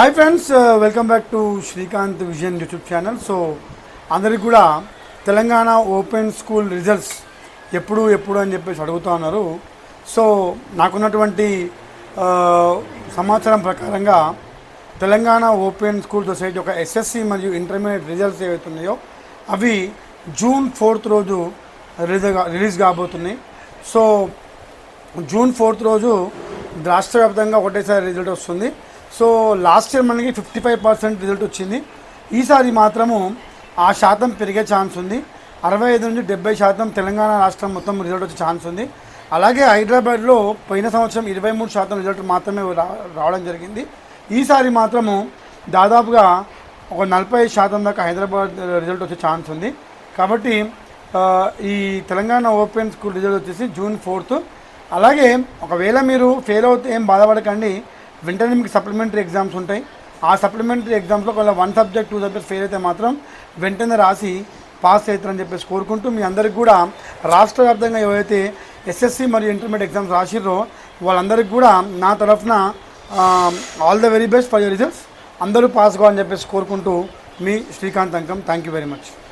Hi friends, welcome back to Srikanth vision YouTube channel. So అందరికి కూడా Telangana open school results ఎప్పుడు అని చెప్పేసి అడుగుతూ ఉన్నారు. సో నాకున్నటువంటి సమాచారం ప్రకారంగా తెలంగాణ ఓపెన్ స్కూల్ సొసైటీ ఒక ఎస్ఎస్సి మరియు ఇంటర్మీడియట్ రిజల్ట్స్ ఏవైతే ఉన్నాయో అవి June 4th రోజు రిలీజ్ కాబోతున్నాయి. సో June 4th రోజు రాష్ట్ర వ్యాప్తంగా ఒకటేసారి రిజల్ట్ వస్తుంది. సో లాస్ట్ ఇయర్ మనకి 55% రిజల్ట్ వచ్చింది. ఈసారి మాత్రము ఆ శాతం పెరిగే ఛాన్స్ ఉంది. 65 నుంచి 70% తెలంగాణ రాష్ట్రం మొత్తం రిజల్ట్ వచ్చే ఛాన్స్ ఉంది. అలాగే హైదరాబాద్లో పోయిన సంవత్సరం 23% రిజల్ట్ మాత్రమే రావడం జరిగింది. ఈసారి మాత్రము దాదాపుగా ఒక 40% దాకా హైదరాబాద్ రిజల్ట్ వచ్చే ఛాన్స్ ఉంది. కాబట్టి ఈ తెలంగాణ ఓపెన్ స్కూల్ రిజల్ట్ వచ్చేసి June 4th. అలాగే ఒకవేళ మీరు ఫెయిల్ అవుతే ఏం బాధపడకండి, వెంటనే మీకు సప్లిమెంటరీ ఎగ్జామ్స్ ఉంటాయి. ఆ సప్లిమెంటరీ ఎగ్జామ్స్లో ఒకవేళ 1 సబ్జెక్ట్ 2 సబ్జెక్ట్ ఫెయిల్ అయితే మాత్రం వెంటనే రాసి పాస్ అవుతారని చెప్పేసి కోరుకుంటూ మీ అందరికి కూడా రాష్ట్ర వ్యాప్తంగా ఎవరైతే ఎస్ఎస్సి మరియు ఇంటర్మీడియట్ ఎగ్జామ్స్ రాసిర్రో వాళ్ళందరికీ కూడా నా తరఫున all the very best for your results. అందరూ పాస్ కావాలని చెప్పేసి కోరుకుంటూ మీ Srikanth Ankam. Thank you very much.